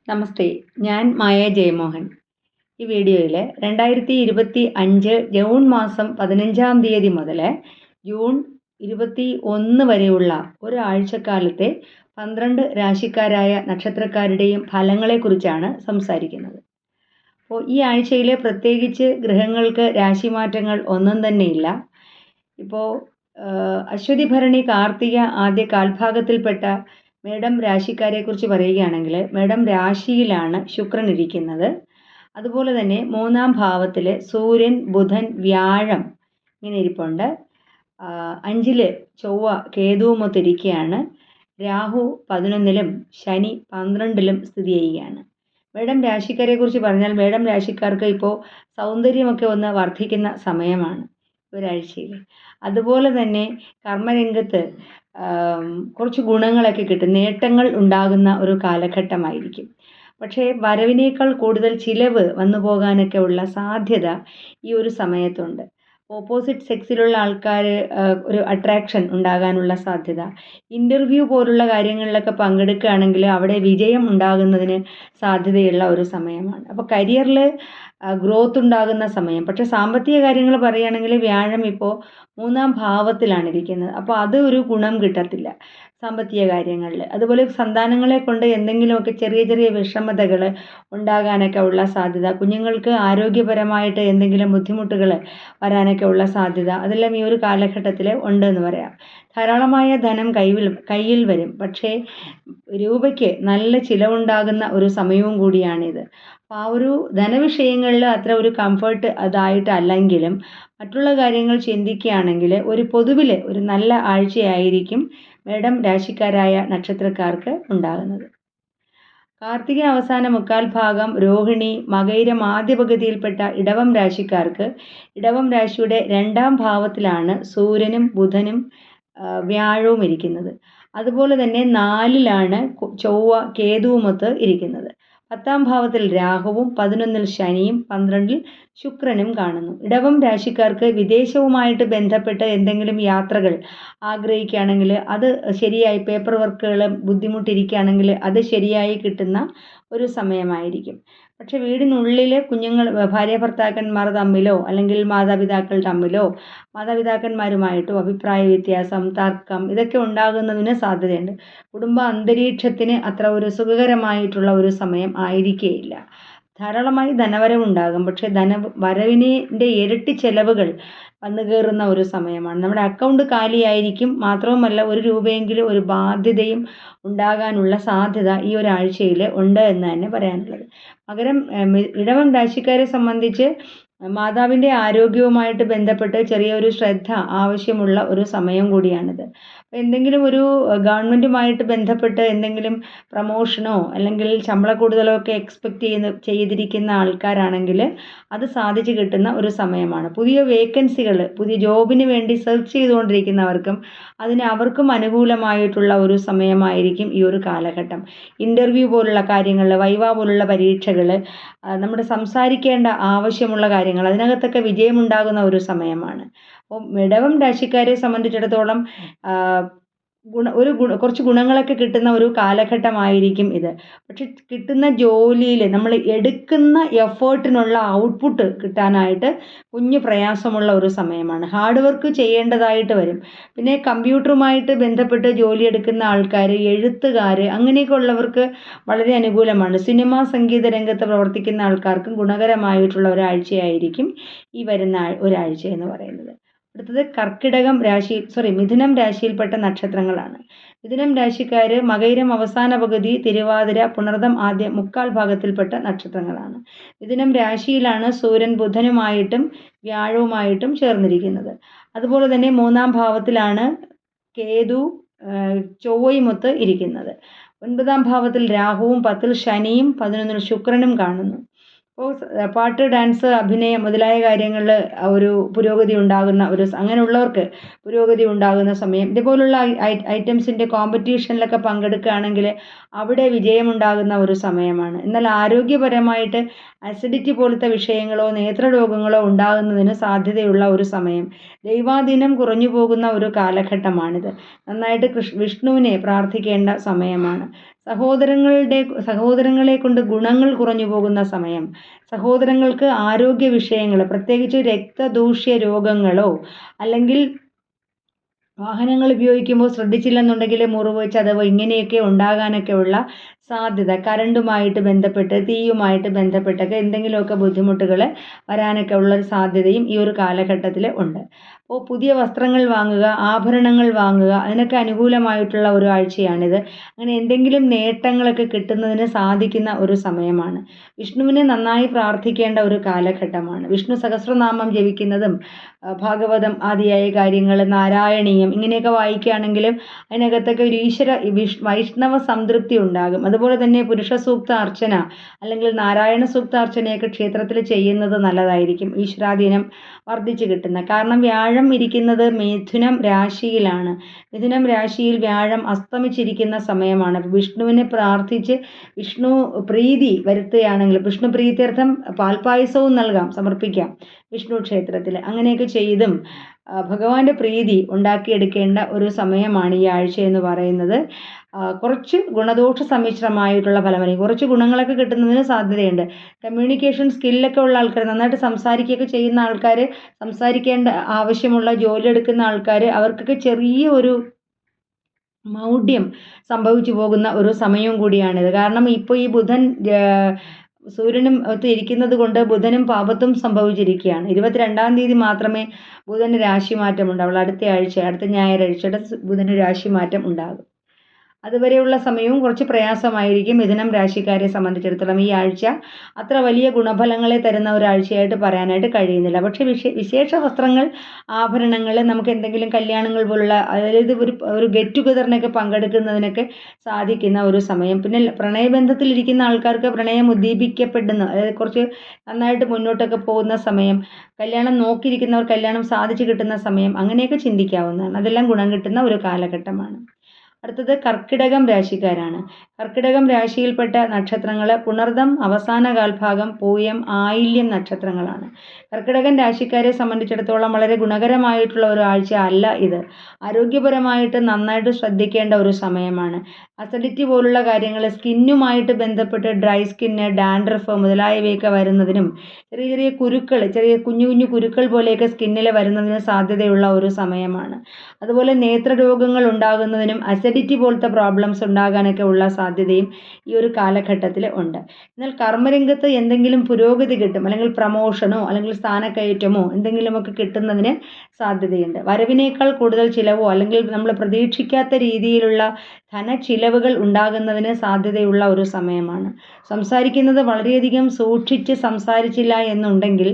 നമസ്തേ, ഞാൻ മായ ജയമോഹൻ. ഈ വീഡിയോയിൽ 2025 ജൂൺ മാസം 15-ാം തീയതി മുതൽ ജൂൺ 21 വരെയുള്ള ഒരാഴ്ചക്കാലത്തെ 12 രാശിക്കാരായ നക്ഷത്രക്കാരുടെയും ഫലങ്ങളെക്കുറിച്ചാണ് സംസാരിക്കുന്നത്. അപ്പോൾ ഈ ആഴ്ചയിൽ പ്രത്യേകിച്ച് ഗ്രഹങ്ങൾക്ക് രാശിമാറ്റങ്ങൾ ഒന്നും തന്നെയില്ല. ഇപ്പോൾ അശ്വതി ഭരണി കാർത്തിക ആദ്യ കാൽഭാഗത്തിൽപ്പെട്ട മേടം രാശിക്കാരെക്കുറിച്ച് പറയുകയാണെങ്കിൽ മേടം രാശിയിലാണ് ശുക്രൻ ഇരിക്കുന്നത്. അതുപോലെ തന്നെ 3-ാം ഭാവത്തിൽ സൂര്യൻ, ബുധൻ, വ്യാഴം ഇങ്ങനെ ഇരിപ്പുണ്ട്. 5-ൽ ചൊവ്വ കേതുവുമൊത്തിരിക്കുകയാണ്. രാഹു 11-ലും ശനി 12-ലും സ്ഥിതി ചെയ്യുകയാണ്. മേടം രാശിക്കാരെക്കുറിച്ച് പറഞ്ഞാൽ മേടം രാശിക്കാർക്ക് ഇപ്പോൾ സൗന്ദര്യമൊക്കെ ഒന്ന് വർദ്ധിക്കുന്ന സമയമാണ് ഒരാഴ്ചയിൽ. അതുപോലെ തന്നെ കർമ്മരംഗത്ത് കുറച്ച് ഗുണങ്ങളൊക്കെ കിട്ടും, നേട്ടങ്ങൾ ഉണ്ടാകുന്ന ഒരു കാലഘട്ടമായിരിക്കും. പക്ഷേ വരവിനേക്കാൾ കൂടുതൽ ചിലവ് വന്നു പോകാനൊക്കെ ഉള്ള സാധ്യത ഈ ഒരു സമയത്തുണ്ട്. ഓപ്പോസിറ്റ് സെക്സിലുള്ള ആൾക്കാർ ഒരു അട്രാക്ഷൻ ഉണ്ടാകാനുള്ള സാധ്യത, ഇൻ്റർവ്യൂ പോലുള്ള കാര്യങ്ങളിലൊക്കെ പങ്കെടുക്കുകയാണെങ്കിൽ അവിടെ വിജയം ഉണ്ടാകുന്നതിന് സാധ്യതയുള്ള ഒരു സമയമാണ്. അപ്പോൾ കരിയറിൽ ഗ്രോത്ത് ഉണ്ടാകുന്ന സമയം. പക്ഷേ സാമ്പത്തിക കാര്യങ്ങൾ പറയുകയാണെങ്കിൽ വ്യാഴം ഇപ്പോൾ 3-ാം ഭാവത്തിലാണ് ഇരിക്കുന്നത്. അപ്പോൾ അത് ഒരു ഗുണം കിട്ടത്തില്ല സാമ്പത്തിക കാര്യങ്ങളിൽ. അതുപോലെ സന്താനങ്ങളെ കൊണ്ട് എന്തെങ്കിലുമൊക്കെ ചെറിയ ചെറിയ വിഷമതകൾ ഉണ്ടാകാനൊക്കെ ഉള്ള സാധ്യത, കുഞ്ഞുങ്ങൾക്ക് ആരോഗ്യപരമായിട്ട് എന്തെങ്കിലും ബുദ്ധിമുട്ടുകൾ വരാനൊക്കെ ഉള്ള സാധ്യത അതെല്ലാം ഈ ഒരു കാലഘട്ടത്തിൽ ഉണ്ടെന്ന് പറയാം. ധാരാളമായ ധനം കയ്യിൽ വരും. പക്ഷേ രൂപയ്ക്ക് നല്ല ചിലവുണ്ടാകുന്ന ഒരു സമയവും കൂടിയാണിത്. അപ്പോൾ ആ ഒരു ധനവിഷയങ്ങളിൽ അത്ര ഒരു കംഫർട്ട് അതായിട്ടല്ലെങ്കിലും മറ്റുള്ള കാര്യങ്ങൾ ചിന്തിക്കുകയാണെങ്കിൽ ഒരു പൊതുവിൽ ഒരു നല്ല ആഴ്ചയായിരിക്കും മേടം രാശിക്കാരായ നക്ഷത്രക്കാർക്ക് ഉണ്ടാകുന്നത്. കാർത്തിക അവസാന 3/4 ഭാഗം രോഹിണി, മകയിരം ആദ്യ പകുതിയിൽപ്പെട്ട ഇടവം രാശിക്കാർക്ക് ഇടവം രാശിയുടെ 2-ാം ഭാവത്തിലാണ് സൂര്യനും ബുധനും വ്യാഴവും ഇരിക്കുന്നത്. അതുപോലെ തന്നെ 4-ലാണ് ചൊവ്വ കേതുവുമൊത്ത് ഇരിക്കുന്നത്. 10-ാം ഭാവത്തിൽ രാഹുവും 11-ൽ ശനിയും 12-ൽ ശുക്രനും കാണുന്നു. ഇടവം രാശിക്കാർക്ക് വിദേശവുമായിട്ട് ബന്ധപ്പെട്ട് എന്തെങ്കിലും യാത്രകൾ ആഗ്രഹിക്കുകയാണെങ്കിൽ അത് ശരിയായി, പേപ്പർ വർക്കുകൾ ബുദ്ധിമുട്ടിരിക്കുകയാണെങ്കിൽ അത് ശരിയായി കിട്ടുന്ന ഒരു സമയമായിരിക്കും. പക്ഷേ വീടിനുള്ളിൽ കുഞ്ഞുങ്ങൾ, ഭാര്യ ഭർത്താക്കന്മാർ തമ്മിലോ അല്ലെങ്കിൽ മാതാപിതാക്കൾ തമ്മിലോ മാതാപിതാക്കന്മാരുമായിട്ടോ അഭിപ്രായ വ്യത്യാസം, തർക്കം ഇതൊക്കെ ഉണ്ടാകുന്നതിന് സാധ്യതയുണ്ട്. കുടുംബ അന്തരീക്ഷത്തിന് അത്ര ഒരു സുഖകരമായിട്ടുള്ള ഒരു സമയം ആയിരിക്കുകയില്ല. ധാരാളമായി ധനവരവുണ്ടാകും. പക്ഷേ വരവിൻ്റെ ഇരട്ടി ചെലവുകൾ വന്നു കയറുന്ന ഒരു സമയമാണ്. നമ്മുടെ അക്കൗണ്ട് കാലിയായിരിക്കും. മാത്രവുമല്ല ഒരു രൂപയെങ്കിലും ഒരു ബാധ്യതയും ഉണ്ടാകാനുള്ള സാധ്യത ഈ ഒരാഴ്ചയിൽ ഉണ്ട് എന്ന് തന്നെ പറയാനുള്ളത്. ഇടവം രാശിക്കാരെ സംബന്ധിച്ച് മാതാവിൻ്റെ ആരോഗ്യവുമായിട്ട് ബന്ധപ്പെട്ട് ചെറിയൊരു ശ്രദ്ധ ആവശ്യമുള്ള ഒരു സമയം കൂടിയാണിത്. എന്തെങ്കിലും ഒരു ഗവൺമെൻറ്റുമായിട്ട് ബന്ധപ്പെട്ട് എന്തെങ്കിലും പ്രമോഷനോ അല്ലെങ്കിൽ ശമ്പള കൂടുതലോ ഒക്കെ എക്സ്പെക്റ്റ് ചെയ്തിരിക്കുന്ന ആൾക്കാരാണെങ്കിൽ അത് സാധിച്ചു കിട്ടുന്ന ഒരു സമയമാണ്. പുതിയ വേക്കൻസികൾ, പുതിയ ജോബിന് വേണ്ടി സെർച്ച് ചെയ്തുകൊണ്ടിരിക്കുന്നവർക്കും അവർക്കും അനുകൂലമായിട്ടുള്ള ഒരു സമയമായിരിക്കും ഈ ഒരു കാലഘട്ടം. ഇൻ്റർവ്യൂ പോലുള്ള കാര്യങ്ങൾ, വൈവ പോലുള്ള പരീക്ഷകൾ, നമ്മുടെ സംസാരിക്കേണ്ട ആവശ്യമുള്ള കാര്യങ്ങൾ അതിനകത്തൊക്കെ വിജയമുണ്ടാകുന്ന ഒരു സമയമാണ്. അപ്പോൾ ഇടവം രാശിക്കാരെ സംബന്ധിച്ചിടത്തോളം കുറച്ച് ഗുണങ്ങളൊക്കെ കിട്ടുന്ന ഒരു കാലഘട്ടമായിരിക്കും ഇത്. പക്ഷെ കിട്ടുന്ന ജോലിയിൽ നമ്മൾ എടുക്കുന്ന എഫേർട്ടിനുള്ള ഔട്ട്പുട്ട് കിട്ടാനായിട്ട് കുഞ്ഞു പ്രയാസമുള്ള ഒരു സമയമാണ്. ഹാർഡ് വർക്ക് ചെയ്യേണ്ടതായിട്ട് വരും. പിന്നെ കമ്പ്യൂട്ടറുമായിട്ട് ബന്ധപ്പെട്ട് ജോലി എടുക്കുന്ന ആൾക്കാർ, എഴുത്തുകാർ അങ്ങനെയൊക്കെ ഉള്ളവർക്ക് വളരെ അനുകൂലമാണ്. സിനിമ സംഗീത രംഗത്ത് പ്രവർത്തിക്കുന്ന ആൾക്കാർക്കും ഗുണകരമായിട്ടുള്ള ഒരാഴ്ചയായിരിക്കും ഈ വരുന്ന ഒരാഴ്ച എന്ന് പറയുന്നത്. അടുത്തത് മിഥുനം രാശിയിൽപ്പെട്ട നക്ഷത്രങ്ങളാണ്. മിഥുനം രാശിക്കാർ മകയിരം അവസാന പകുതി, തിരുവാതിര, പുണർദം ആദ്യ 3/4 ഭാഗത്തിൽപ്പെട്ട നക്ഷത്രങ്ങളാണ്. മിഥുനം രാശിയിലാണ് സൂര്യൻ ബുധനുമായിട്ടും വ്യാഴവുമായിട്ടും ചേർന്നിരിക്കുന്നത്. അതുപോലെ തന്നെ 3-ാം ഭാവത്തിലാണ് കേതു ചൊവ്വയുമൊത്ത് ഇരിക്കുന്നത്. 9-ാം ഭാവത്തിൽ രാഹുവും 10-ൽ ശനിയും 11-ൽ ശുക്രനും കാണുന്നു. അപ്പോൾ പാട്ട്, ഡാൻസ്, അഭിനയം മുതലായ കാര്യങ്ങളിൽ ഒരു പുരോഗതി ഉണ്ടാകുന്ന അങ്ങനെയുള്ളവർക്ക് പുരോഗതി ഉണ്ടാകുന്ന സമയം. ഇതുപോലുള്ള ഐറ്റംസിൻ്റെ കോമ്പറ്റീഷനിലൊക്കെ പങ്കെടുക്കുകയാണെങ്കിൽ അവിടെ വിജയമുണ്ടാകുന്ന ഒരു സമയമാണ്. എന്നാൽ ആരോഗ്യപരമായിട്ട് അസിഡിറ്റി പോലത്തെ വിഷയങ്ങളോ നേത്രരോഗങ്ങളോ ഉണ്ടാകുന്നതിന് സാധ്യതയുള്ള ഒരു സമയം, ദൈവാധീനം കുറഞ്ഞു പോകുന്ന ഒരു കാലഘട്ടമാണിത്. നന്നായിട്ട് വിഷ്ണുവിനെ പ്രാർത്ഥിക്കേണ്ട സമയമാണ്. സഹോദരങ്ങളെ കൊണ്ട് ഗുണങ്ങൾ കുറഞ്ഞു പോകുന്ന സമയം, സഹോദരങ്ങൾക്ക് ആരോഗ്യ വിഷയങ്ങൾ, പ്രത്യേകിച്ച് രക്തദൂഷ്യ രോഗങ്ങളോ അല്ലെങ്കിൽ വാഹനങ്ങൾ ഉപയോഗിക്കുമ്പോൾ ശ്രദ്ധിച്ചില്ലെന്നുണ്ടെങ്കിൽ മുറിവ്, ചതവ് ഇങ്ങനെയൊക്കെ ഉണ്ടാകാനൊക്കെ ഉള്ള സാധ്യത, കറണ്ടുമായിട്ട് ബന്ധപ്പെട്ട് തീയുമായിട്ട് ബന്ധപ്പെട്ടൊക്കെ എന്തെങ്കിലുമൊക്കെ ബുദ്ധിമുട്ടുകൾ വരാനൊക്കെ ഉള്ള ഒരു സാധ്യതയും ഈ ഒരു കാലഘട്ടത്തിൽ ഉണ്ട്. അപ്പോൾ പുതിയ വസ്ത്രങ്ങൾ വാങ്ങുക, ആഭരണങ്ങൾ വാങ്ങുക, അതിനൊക്കെ അനുകൂലമായിട്ടുള്ള ഒരു ആഴ്ചയാണിത്. അങ്ങനെ എന്തെങ്കിലും നേട്ടങ്ങളൊക്കെ കിട്ടുന്നതിന് സാധിക്കുന്ന ഒരു സമയമാണ്. വിഷ്ണുവിനെ നന്നായി പ്രാർത്ഥിക്കേണ്ട ഒരു കാലഘട്ടമാണ്. വിഷ്ണു സഹസ്രനാമം ജപിക്കുന്നതും ഭാഗവതം ആദിയായ കാര്യങ്ങൾ, നാരായണീയം ഇങ്ങനെയൊക്കെ വായിക്കുകയാണെങ്കിലും അതിനകത്തൊക്കെ ഒരു വൈഷ്ണവ സംതൃപ്തി ഉണ്ടാകും. അതുപോലെ തന്നെ പുരുഷ സൂക്ത അർച്ചന അല്ലെങ്കിൽ നാരായണ സൂക്ത അർച്ചനയൊക്കെ ക്ഷേത്രത്തിൽ ചെയ്യുന്നത് നല്ലതായിരിക്കും. ഈശ്വരാധീനം വർദ്ധിച്ചു കിട്ടുന്ന, കാരണം വ്യാഴം ഇരിക്കുന്നത് മിഥുനം രാശിയിലാണ്. മിഥുനം രാശിയിൽ വ്യാഴം അസ്തമിച്ചിരിക്കുന്ന സമയമാണ്. വിഷ്ണുവിനെ പ്രാർത്ഥിച്ച് വിഷ്ണു പ്രീതി വരുത്തുകയാണെങ്കിൽ വിഷ്ണു പ്രീത്യർത്ഥം പാൽപ്പായസവും നൽകാം, സമർപ്പിക്കാം വിഷ്ണു ക്ഷേത്രത്തിൽ. അങ്ങനെയൊക്കെ ചെയ്തും ഭഗവാന്റെ പ്രീതി ഉണ്ടാക്കിയെടുക്കേണ്ട ഒരു സമയമാണ് ഈ ആഴ്ച എന്ന് പറയുന്നത്. കുറച്ച് ഗുണദോഷ സമ്മിശ്രമായിട്ടുള്ള ഫലമായിരിക്കും. കുറച്ച് ഗുണങ്ങളൊക്കെ കിട്ടുന്നതിന് സാധ്യതയുണ്ട്. കമ്മ്യൂണിക്കേഷൻ സ്കില്ലൊക്കെ ഉള്ള ആൾക്കാർ, നന്നായിട്ട് സംസാരിക്കുകയൊക്കെ ചെയ്യുന്ന ആൾക്കാർ, സംസാരിക്കേണ്ട ആവശ്യമുള്ള ജോലി എടുക്കുന്ന ആൾക്കാർ, അവർക്കൊക്കെ ചെറിയ ഒരു മൗഢ്യം സംഭവിച്ചു പോകുന്ന ഒരു സമയവും കൂടിയാണിത്. കാരണം ഇപ്പോൾ ഈ ബുധൻ സൂര്യനും ഒത്ത് ഇരിക്കുന്നത് കൊണ്ട് ബുധനും പാപത്തും സംഭവിച്ചിരിക്കുകയാണ്. 22-ാം തീയതി മാത്രമേ ബുധന് രാശിമാറ്റം ഉണ്ടാവുള്ളൂ. അടുത്ത ആഴ്ച, അടുത്ത ഞായറാഴ്ചയുടെ ബുധന് രാശിമാറ്റം ഉണ്ടാകും. അതുവരെയുള്ള സമയവും കുറച്ച് പ്രയാസമായിരിക്കും മിഥുനം രാശിക്കാരെ സംബന്ധിച്ചിടത്തോളം. ഈ ആഴ്ച അത്ര വലിയ ഗുണഫലങ്ങളെ തരുന്ന ഒരാഴ്ചയായിട്ട് പറയാനായിട്ട് കഴിയുന്നില്ല. പക്ഷേ വിശേഷ വസ്ത്രങ്ങൾ, ആഭരണങ്ങൾ, നമുക്ക് എന്തെങ്കിലും കല്യാണങ്ങൾ പോലുള്ള, അതായത് ഒരു ഗെറ്റ് ടുഗദറിനൊക്കെ പങ്കെടുക്കുന്നതിനൊക്കെ സാധിക്കുന്ന ഒരു സമയം. പിന്നെ പ്രണയബന്ധത്തിലിരിക്കുന്ന ആൾക്കാർക്ക് പ്രണയം ഉദ്ദീപിക്കപ്പെടുന്ന, അതായത് കുറച്ച് നന്നായിട്ട് മുന്നോട്ടൊക്കെ പോകുന്ന സമയം, കല്യാണം നോക്കിയിരിക്കുന്നവർ കല്യാണം സാധിച്ചു കിട്ടുന്ന സമയം, അങ്ങനെയൊക്കെ ചിന്തിക്കാവുന്നതാണ്. അതെല്ലാം ഗുണം കിട്ടുന്ന ഒരു കാലഘട്ടമാണ്. അടുത്തത് കർക്കിടകം രാശിക്കാരാണ്. കർക്കിടകം രാശിയിൽപ്പെട്ട നക്ഷത്രങ്ങൾ പുണർദം അവസാന കാൽഭാഗം, പൂയം, ആയില്യം നക്ഷത്രങ്ങളാണ്. കർക്കിടകൻ രാശിക്കാരെ സംബന്ധിച്ചിടത്തോളം വളരെ ഗുണകരമായിട്ടുള്ള ഒരു ആഴ്ച അല്ല ഇത്. ആരോഗ്യപരമായിട്ട് നന്നായിട്ട് ശ്രദ്ധിക്കേണ്ട ഒരു സമയമാണ്. അസിഡിറ്റി പോലുള്ള കാര്യങ്ങൾ, സ്കിന്നുമായിട്ട് ബന്ധപ്പെട്ട് ഡ്രൈ സ്കിന്ന്, ഡാൻഡ്രഫ് മുതലായവയൊക്കെ വരുന്നതിനും ചെറിയ ചെറിയ കുരുക്കൾ, ചെറിയ കുഞ്ഞു കുഞ്ഞു കുരുക്കൾ പോലെയൊക്കെ സ്കിന്നിൽ വരുന്നതിന് സാധ്യതയുള്ള ഒരു സമയമാണ്. അതുപോലെ നേത്രരോഗങ്ങൾ ഉണ്ടാകുന്നതിനും അസിഡിറ്റി പോലത്തെ പ്രോബ്ലംസ് ഉണ്ടാകാനൊക്കെ ഉള്ള സാധ്യതയും ഈ ഒരു കാലഘട്ടത്തിൽ ഉണ്ട്. എന്നാൽ കർമ്മരംഗത്ത് എന്തെങ്കിലും പുരോഗതി കിട്ടും, അല്ലെങ്കിൽ പ്രമോഷനോ അല്ലെങ്കിൽ സ്ഥാനക്കയറ്റമോ എന്തെങ്കിലുമൊക്കെ കിട്ടുന്നതിന് സാധ്യതയുണ്ട്. വരവിനേക്കാൾ കൂടുതൽ ചിലവോ അല്ലെങ്കിൽ നമ്മൾ പ്രതീക്ഷിക്കാത്ത രീതിയിലുള്ള ധനച്ചിലവുകൾ ഉണ്ടാകുന്നതിന് സാധ്യതയുള്ള ഒരു സമയമാണ്. സംസാരിക്കുന്നത് വളരെയധികം സൂക്ഷിച്ച് സംസാരിച്ചില്ല എന്നുണ്ടെങ്കിൽ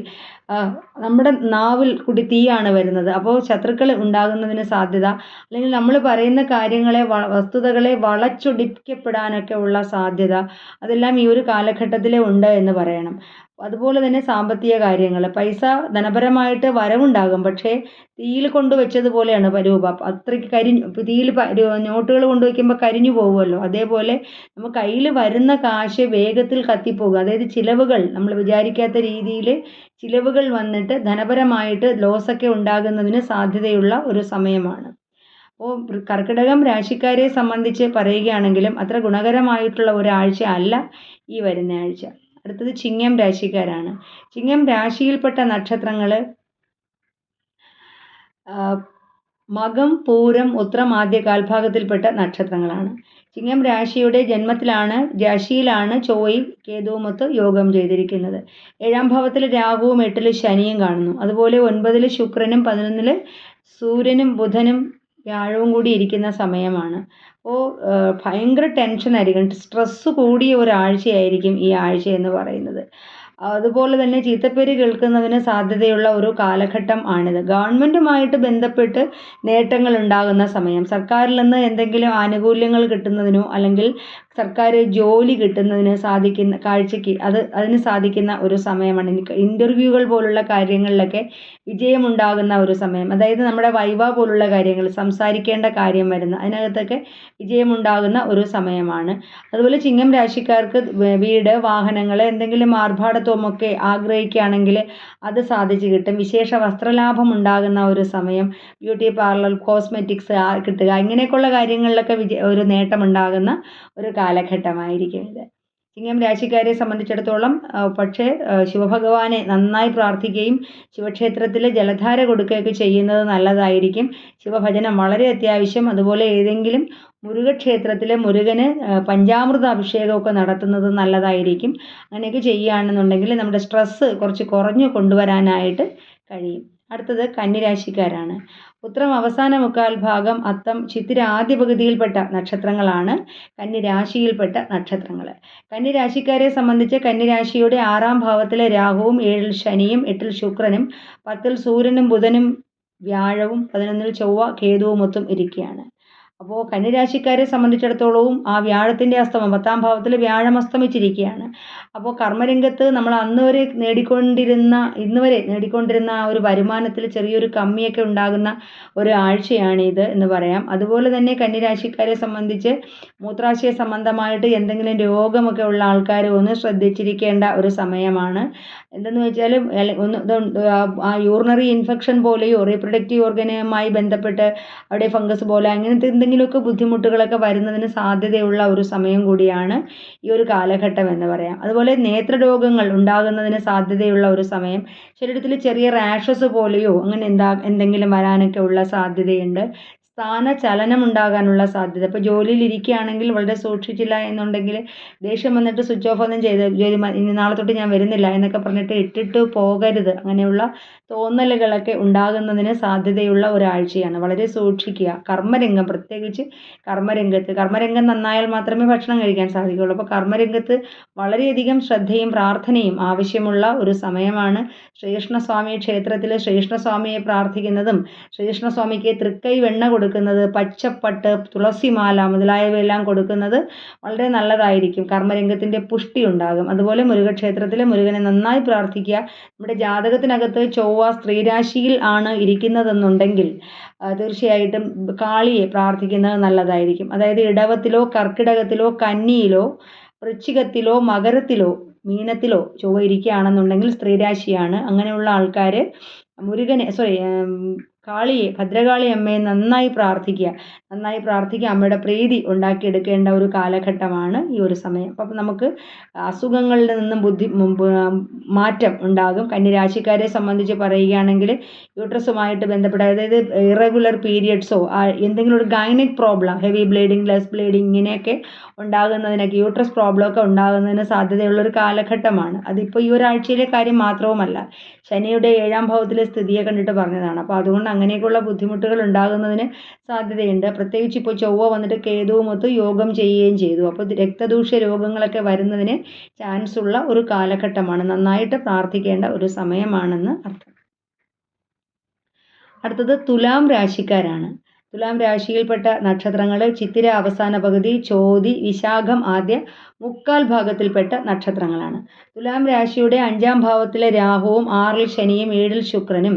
നമ്മുടെ നാവിൽ കൂടി തീയാണ് വരുന്നത്. അപ്പോൾ ശത്രുക്കൾ ഉണ്ടാകുന്നതിന് സാധ്യത, അല്ലെങ്കിൽ നമ്മൾ പറയുന്ന കാര്യങ്ങളെ വസ്തുതകളെ വളച്ചൊടിക്കപ്പെടാനൊക്കെ ഉള്ള സാധ്യത, അതെല്ലാം ഈ ഒരു കാലഘട്ടത്തിൽ ഉണ്ട് എന്ന് പറയണം. അതുപോലെ തന്നെ സാമ്പത്തിക കാര്യങ്ങൾ, പൈസ ധനപരമായിട്ട് വരവുണ്ടാകും, പക്ഷേ തീയിൽ കൊണ്ടുവച്ചതുപോലെയാണ് രൂപ. അത്രയ്ക്ക് തീയിൽ നോട്ടുകൾ കൊണ്ടുവയ്ക്കുമ്പോൾ കരിഞ്ഞു പോകുമല്ലോ, അതേപോലെ നമ്മൾ കയ്യിൽ വരുന്ന കാശ് വേഗത്തിൽ കത്തിപ്പോകും. അതായത് ചിലവുകൾ, നമ്മൾ വിചാരിക്കാത്ത രീതിയിൽ ചിലവുകൾ വന്നിട്ട് ധനപരമായിട്ട് ലോസൊക്കെ ഉണ്ടാകുന്നതിന് സാധ്യതയുള്ള ഒരു സമയമാണ്. അപ്പോൾ കർക്കിടകം രാശിക്കാരെ സംബന്ധിച്ച് പറയുകയാണെങ്കിലും അത്ര ഗുണകരമായിട്ടുള്ള ഒരാഴ്ച അല്ല ഈ വരുന്ന ആഴ്ച. അടുത്തത് ചിങ്ങം രാശിക്കാരാണ്. ചിങ്ങം രാശിയിൽപ്പെട്ട നക്ഷത്രങ്ങൾ മകം, പൂരം, ഉത്രം ആദ്യ കാൽഭാഗത്തിൽപ്പെട്ട നക്ഷത്രങ്ങളാണ്. ചിങ്ങം രാശിയിലാണ് ചൊവ്വയും കേതുവുമൊത്ത് യോഗം ചെയ്തിരിക്കുന്നത്. 7-ാം ഭാവത്തിൽ രാഹുവും 8-ൽ ശനിയും കാണുന്നു. അതുപോലെ 9-ൽ ശുക്രനും 11-ൽ സൂര്യനും ബുധനും വ്യാഴവും കൂടി ഇരിക്കുന്ന സമയമാണ്. അപ്പോൾ ഭയങ്കര ടെൻഷനായിരിക്കും, സ്ട്രെസ്സ് കൂടിയ ഒരാഴ്ചയായിരിക്കും ഈ ആഴ്ച എന്ന് പറയുന്നത്. അതുപോലെ തന്നെ ചീത്തപ്പേര് കേൾക്കുന്നതിന് സാധ്യതയുള്ള ഒരു കാലഘട്ടം ആണിത്. ഗവൺമെൻറ്റുമായിട്ട് ബന്ധപ്പെട്ട് നേട്ടങ്ങൾ ഉണ്ടാകുന്ന സമയം, സർക്കാരിൽ നിന്ന് എന്തെങ്കിലും ആനുകൂല്യങ്ങൾ കിട്ടുന്നതിനോ അല്ലെങ്കിൽ സർക്കാർ ജോലി കിട്ടുന്നതിന് സാധിക്കുന്ന കാഴ്ചയ്ക്ക് അതിന് സാധിക്കുന്ന ഒരു സമയമാണ്. ഇൻ്റർവ്യൂകൾ പോലുള്ള കാര്യങ്ങളിലൊക്കെ വിജയമുണ്ടാകുന്ന ഒരു സമയം. അതായത് നമ്മുടെ വൈവ പോലുള്ള കാര്യങ്ങൾ, സംസാരിക്കേണ്ട കാര്യം വരുന്ന അതിനകത്തൊക്കെ വിജയമുണ്ടാകുന്ന ഒരു സമയമാണ്. അതുപോലെ ചിങ്ങം രാശിക്കാർക്ക് വീട്, വാഹനങ്ങൾ, എന്തെങ്കിലും ആർഭാടത്വമൊക്കെ ആഗ്രഹിക്കുകയാണെങ്കിൽ അത് സാധിച്ചു കിട്ടും. വിശേഷ വസ്ത്രലാഭം ഉണ്ടാകുന്ന ഒരു സമയം, ബ്യൂട്ടി പാർലർ, കോസ്മെറ്റിക്സ് കിട്ടുക, ഇങ്ങനെയൊക്കെയുള്ള കാര്യങ്ങളിലൊക്കെ ഒരു നേട്ടമുണ്ടാകുന്ന ഒരു കാലഘട്ടമായിരിക്കും ഇത്. ചിങ്ങം രാശിക്കാരെ സംബന്ധിച്ചിടത്തോളം പക്ഷേ ശിവഭഗവാനെ നന്നായി പ്രാർത്ഥിക്കുകയും ശിവക്ഷേത്രത്തിൽ ജലധാര കൊടുക്കുകയൊക്കെ ചെയ്യുന്നത് നല്ലതായിരിക്കും. ശിവഭജനം വളരെ അത്യാവശ്യം. അതുപോലെ ഏതെങ്കിലും മുരുകക്ഷേത്രത്തിൽ മുരുകന് പഞ്ചാമൃത അഭിഷേകമൊക്കെ നടത്തുന്നത് നല്ലതായിരിക്കും. അങ്ങനെയൊക്കെ ചെയ്യുകയാണെന്നുണ്ടെങ്കിൽ നമ്മുടെ സ്ട്രെസ്സ് കുറച്ച് കുറഞ്ഞു കൊണ്ടുവരാനായിട്ട് കഴിയും. അടുത്തത് കന്നിരാശിക്കാരാണ്. ഉത്രം അവസാന മുക്കാൽ ഭാഗം, അത്തം, ചിത്തിര ആദ്യ പകുതിയിൽപ്പെട്ട നക്ഷത്രങ്ങളാണ് കന്നിരാശിയിൽപ്പെട്ട നക്ഷത്രങ്ങൾ. കന്നിരാശിക്കാരെ സംബന്ധിച്ച് കന്നിരാശിയുടെ 6ാം ഭാവത്തിലെ രാഹുവും 7ൽ ശനിയും 8ൽ ശുക്രനും 10ൽ സൂര്യനും ബുധനും വ്യാഴവും 11ൽ ചൊവ്വ കേതുവും ഒത്തും ഇരിക്കുകയാണ്. അപ്പോൾ കന്നിരാശിക്കാരെ സംബന്ധിച്ചിടത്തോളവും ആ വ്യാഴത്തിൻ്റെ അസ്തമം 10ാം ഭാവത്തിൽ വ്യാഴം അസ്തമിച്ചിരിക്കുകയാണ്. അപ്പോൾ കർമ്മരംഗത്ത് നമ്മൾ ഇന്ന് വരെ നേടിക്കൊണ്ടിരുന്ന ആ ഒരു വരുമാനത്തിൽ ചെറിയൊരു കമ്മിയൊക്കെ ഉണ്ടാകുന്ന ഒരു ആഴ്ചയാണിത് എന്ന് പറയാം. അതുപോലെ തന്നെ കന്നിരാശിക്കാരെ സംബന്ധിച്ച് മൂത്രാശയ സംബന്ധമായിട്ട് എന്തെങ്കിലും രോഗമൊക്കെ ഉള്ള ആൾക്കാർ ഒന്ന് ശ്രദ്ധിച്ചിരിക്കേണ്ട ഒരു സമയമാണ്. എന്തെന്ന് വെച്ചാൽ ആ യൂറിനറി ഇൻഫെക്ഷൻ പോലെയോ റീപ്രൊഡക്റ്റീവ് ഓർഗനുമായി ബന്ധപ്പെട്ട് അവിടെ ഫംഗസ് പോലെ അങ്ങനത്തെ എന്തെങ്കിലുമൊക്കെ ബുദ്ധിമുട്ടുകളൊക്കെ വരുന്നതിന് സാധ്യതയുള്ള ഒരു സമയം കൂടിയാണ് ഈ ഒരു കാലഘട്ടം എന്ന് പറയാം. അതുപോലെ നേത്രരോഗങ്ങൾ ഉണ്ടാകുന്നതിന് സാധ്യതയുള്ള ഒരു സമയം, ശരീരത്തിൽ ചെറിയ റാഷസ് പോലെയോ അങ്ങനെ എന്തെങ്കിലും വരാനൊക്കെ ഉള്ള സാധ്യതയുണ്ട്. സ്ഥാനചലനം ഉണ്ടാകാനുള്ള സാധ്യത. ഇപ്പോൾ ജോലിയിൽ ഇരിക്കുകയാണെങ്കിൽ വളരെ സൂക്ഷിച്ചില്ല എന്നുണ്ടെങ്കിൽ ദേഷ്യം വന്നിട്ട് സ്വിച്ച് ഓഫ് ഒന്നും ചെയ്ത് ഇനി നാളെ തൊട്ട് ഞാൻ വരുന്നില്ല എന്നൊക്കെ പറഞ്ഞിട്ട് ഇട്ടിട്ട് പോകരുത്. അങ്ങനെയുള്ള തോന്നലുകളൊക്കെ ഉണ്ടാകുന്നതിന് സാധ്യതയുള്ള ഒരാഴ്ചയാണ്. വളരെ സൂക്ഷിക്കുക. കർമ്മരംഗം, പ്രത്യേകിച്ച് കർമ്മരംഗം നന്നായാൽ മാത്രമേ ഭക്ഷണം കഴിക്കാൻ സാധിക്കുകയുള്ളൂ. അപ്പോൾ കർമ്മരംഗത്ത് വളരെയധികം ശ്രദ്ധയും പ്രാർത്ഥനയും ആവശ്യമുള്ള ഒരു സമയമാണ്. ശ്രീകൃഷ്ണസ്വാമി ക്ഷേത്രത്തിൽ ശ്രീകൃഷ്ണസ്വാമിയെ പ്രാർത്ഥിക്കുന്നതും ശ്രീകൃഷ്ണസ്വാമിക്ക് തൃക്കൈ വെണ്ണ കൊടുക്കുന്നത്, പച്ചപ്പട്ട്, തുളസിമാല മുതലായവയെല്ലാം കൊടുക്കുന്നത് വളരെ നല്ലതായിരിക്കും. കർമ്മരംഗത്തിൻ്റെ പുഷ്ടി ഉണ്ടാകും. അതുപോലെ മുരുകക്ഷേത്രത്തിൽ മുരുകനെ നന്നായി പ്രാർത്ഥിക്കുക. നമ്മുടെ ജാതകത്തിനകത്ത് ചൊവ്വ സ്ത്രീരാശിയിൽ ആണ് ഇരിക്കുന്നതെന്നുണ്ടെങ്കിൽ തീർച്ചയായിട്ടും കാളിയെ പ്രാർത്ഥിക്കുന്നത് നല്ലതായിരിക്കും. അതായത് ഇടവത്തിലോ കർക്കിടകത്തിലോ കന്നിയിലോ വൃശ്ചികത്തിലോ മകരത്തിലോ മീനത്തിലോ ചൊവ്വ ഇരിക്കുകയാണെന്നുണ്ടെങ്കിൽ സ്ത്രീരാശിയാണ്. അങ്ങനെയുള്ള ആൾക്കാർ കാളിയെ, ഭദ്രകാളി അമ്മയെ നന്നായി പ്രാർത്ഥിക്കുക. അമ്മയുടെ പ്രീതി ഉണ്ടാക്കിയെടുക്കേണ്ട ഒരു കാലഘട്ടമാണ് ഈ ഒരു സമയം. അപ്പം നമുക്ക് അസുഖങ്ങളിൽ നിന്നും മാറ്റം ഉണ്ടാകും. കന്നിരാശിക്കാരെ സംബന്ധിച്ച് പറയുകയാണെങ്കിൽ യൂട്രസുമായിട്ട് ബന്ധപ്പെട്ട, അതായത് ഇറഗുലർ പീരിയഡ്സോ എന്തെങ്കിലും ഒരു gynaec problem, heavy bleeding, less bleeding ഇങ്ങനെയൊക്കെ ഉണ്ടാകുന്നതിനൊക്കെ, യൂട്രസ് പ്രോബ്ലമൊക്കെ ഉണ്ടാകുന്നതിന് സാധ്യതയുള്ളൊരു കാലഘട്ടമാണ്. അതിപ്പോൾ ഈ ഒരാഴ്ചയിലെ കാര്യം മാത്രവുമല്ല, ശനിയുടെ 7ാം ഭാവത്തിലെ സ്ഥിതിയെ കണ്ടിട്ട് പറഞ്ഞതാണ്. അപ്പോൾ അതുകൊണ്ട് അങ്ങനെയൊക്കെയുള്ള ബുദ്ധിമുട്ടുകൾ ഉണ്ടാകുന്നതിന് സാധ്യതയുണ്ട്. പ്രത്യേകിച്ച് ഇപ്പോൾ ചൊവ്വ വന്നിട്ട് കേതുവുമൊത്ത് യോഗം ചെയ്യുകയും ചെയ്തു. അപ്പോൾ രക്തദൂഷ്യ രോഗങ്ങളൊക്കെ വരുന്നതിന് ചാൻസ് ഉള്ള ഒരു കാലഘട്ടമാണ്. നന്നായിട്ട് പ്രാർത്ഥിക്കേണ്ട ഒരു സമയമാണെന്ന് അർത്ഥം. അടുത്തത് തുലാം രാശിക്കാരാണ്. തുലാം രാശിയിൽപ്പെട്ട നക്ഷത്രങ്ങൾ ചിത്തിര അവസാന പകുതി, ചോതി, വിശാഖം ആദ്യ മുക്കാൽ ഭാഗത്തിൽപ്പെട്ട നക്ഷത്രങ്ങളാണ്. തുലാം രാശിയുടെ 5ാം ഭാവത്തിലെ രാഹുവും 6ൽ ശനിയും 7ൽ ശുക്രനും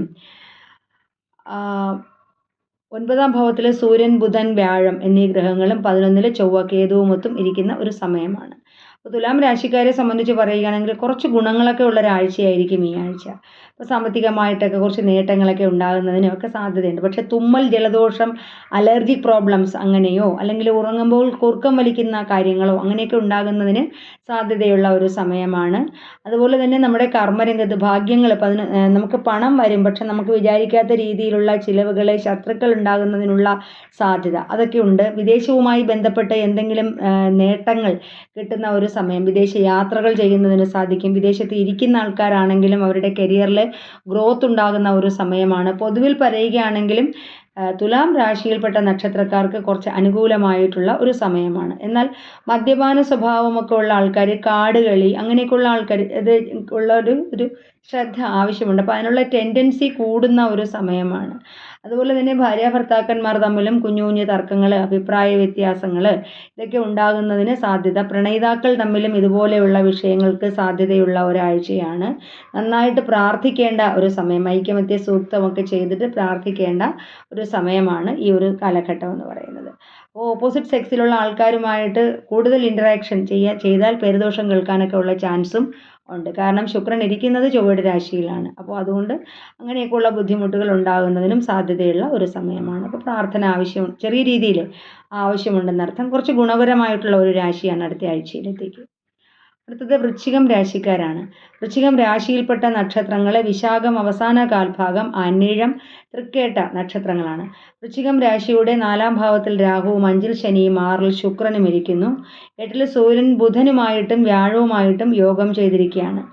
9ാം ഭാവത്തിലെ സൂര്യൻ, ബുധൻ, വ്യാഴം എന്നീ ഗ്രഹങ്ങളും 11ൽ ചൊവ്വ കേതുവുമൊത്തും ഇരിക്കുന്ന ഒരു സമയമാണ്. അപ്പോൾ തുലാം രാശിക്കാരെ സംബന്ധിച്ച് പറയുകയാണെങ്കിൽ കുറച്ച് ഗുണങ്ങളൊക്കെ ഉള്ള ഒരാഴ്ചയായിരിക്കും ഈ ആഴ്ച. അപ്പോൾ സാമ്പത്തികമായിട്ടൊക്കെ കുറച്ച് നേട്ടങ്ങളൊക്കെ ഉണ്ടാകുന്നതിനൊക്കെ സാധ്യതയുണ്ട്. പക്ഷേ തുമ്മൽ, ജലദോഷം, അലർജിക് പ്രോബ്ലംസ് അങ്ങനെയോ അല്ലെങ്കിൽ ഉറങ്ങുമ്പോൾ കൂർക്കം വലിക്കുന്ന കാര്യങ്ങളോ അങ്ങനെയൊക്കെ ഉണ്ടാകുന്നതിന് സാധ്യതയുള്ള ഒരു സമയമാണ്. അതുപോലെ തന്നെ നമ്മുടെ കർമ്മരംഗത്ത് ഭാഗ്യങ്ങൾ, നമുക്ക് പണം വരും, പക്ഷെ നമുക്ക് വിചാരിക്കാത്ത രീതിയിലുള്ള ചിലവുകൾ, ശത്രുക്കൾ ഉണ്ടാകുന്നതിനുള്ള സാധ്യത അതൊക്കെ ഉണ്ട്. വിദേശവുമായി ബന്ധപ്പെട്ട് എന്തെങ്കിലും നേട്ടങ്ങൾ കിട്ടുന്ന ഒരു സമയം. വിദേശ യാത്രകൾ ചെയ്യുന്നതിന് സാധിക്കും. വിദേശത്ത് ഇരിക്കുന്ന ആൾക്കാരാണെങ്കിലും അവരുടെ കരിയറിൽ ഗ്രോത്ത് ഉണ്ടാകുന്ന ഒരു സമയമാണ്. പൊതുവിൽ പറയുകയാണെങ്കിലും തുലാം രാശിയിൽപ്പെട്ട നക്ഷത്രക്കാർക്ക് കുറച്ച് അനുകൂലമായിട്ടുള്ള ഒരു സമയമാണ്. എന്നാൽ മദ്യപാന സ്വഭാവമൊക്കെ ഉള്ള ആൾക്കാർ, കാടുകളി അങ്ങനെയൊക്കെയുള്ള ആൾക്കാർ ഇത് ഉള്ള ഒരു ശ്രദ്ധ ആവശ്യമുണ്ട്. അപ്പോൾ അതിനുള്ള ടെൻഡൻസി കൂടുന്ന ഒരു സമയമാണ്. അതുപോലെ തന്നെ ഭാര്യാഭർത്താക്കന്മാർ തമ്മിലും കുഞ്ഞു കുഞ്ഞു തർക്കങ്ങൾ, അഭിപ്രായ വ്യത്യാസങ്ങൾ ഇതൊക്കെ ഉണ്ടാകുന്നതിന് സാധ്യത. പ്രണയിതാക്കൾ തമ്മിലും ഇതുപോലെയുള്ള വിഷയങ്ങൾക്ക് സാധ്യതയുള്ള ഒരാഴ്ചയാണ്. നന്നായിട്ട് പ്രാർത്ഥിക്കേണ്ട ഒരു സമയം, ഐക്യമത്യ സൂക്തമൊക്കെ ചെയ്തിട്ട് പ്രാർത്ഥിക്കേണ്ട ഒരു സമയമാണ് ഈ ഒരു കാലഘട്ടം എന്ന് പറയുന്നത്. അപ്പോൾ ഓപ്പോസിറ്റ് സെക്സിലുള്ള ആൾക്കാരുമായിട്ട് കൂടുതൽ ഇൻറ്ററാക്ഷൻ ചെയ്താൽ പേരുദോഷം കേൾക്കാനൊക്കെ ഉള്ള ചാൻസും ഉണ്ട്. കാരണം ശുക്രൻ ഇരിക്കുന്നത് ചൊവ്വയുടെ രാശിയിലാണ്. അപ്പോൾ അതുകൊണ്ട് അങ്ങനെയൊക്കെയുള്ള ബുദ്ധിമുട്ടുകൾ ഉണ്ടാകുന്നതിനും സാധ്യതയുള്ള ഒരു സമയമാണ്. അപ്പോൾ പ്രാർത്ഥന ആവശ്യം, ചെറിയ രീതിയിൽ ആവശ്യമുണ്ടെന്നർത്ഥം. കുറച്ച് ഗുണകരമായിട്ടുള്ള ഒരു രാശിയാണ് അടുത്ത ആഴ്ചയിലത്തേക്ക്. അടുത്തത് വൃശ്ചികം രാശിക്കാരാണ്. വൃശ്ചികം രാശിയിൽപ്പെട്ട നക്ഷത്രങ്ങൾ വിശാഖം അവസാന കാൽഭാഗം, അനിഴം, തൃക്കേട്ട നക്ഷത്രങ്ങളാണ്. വൃശ്ചികം രാശിയുടെ 4-ാം ഭാവത്തിൽ രാഹുവും 5-ൽ ശനിയും 6-ൽ ശുക്രനും ഇരിക്കുന്നു. 8-ൽ സൂര്യൻ ബുധനുമായിട്ടും വ്യാഴവുമായിട്ടും യോഗം ചെയ്തിരിക്കുകയാണ്.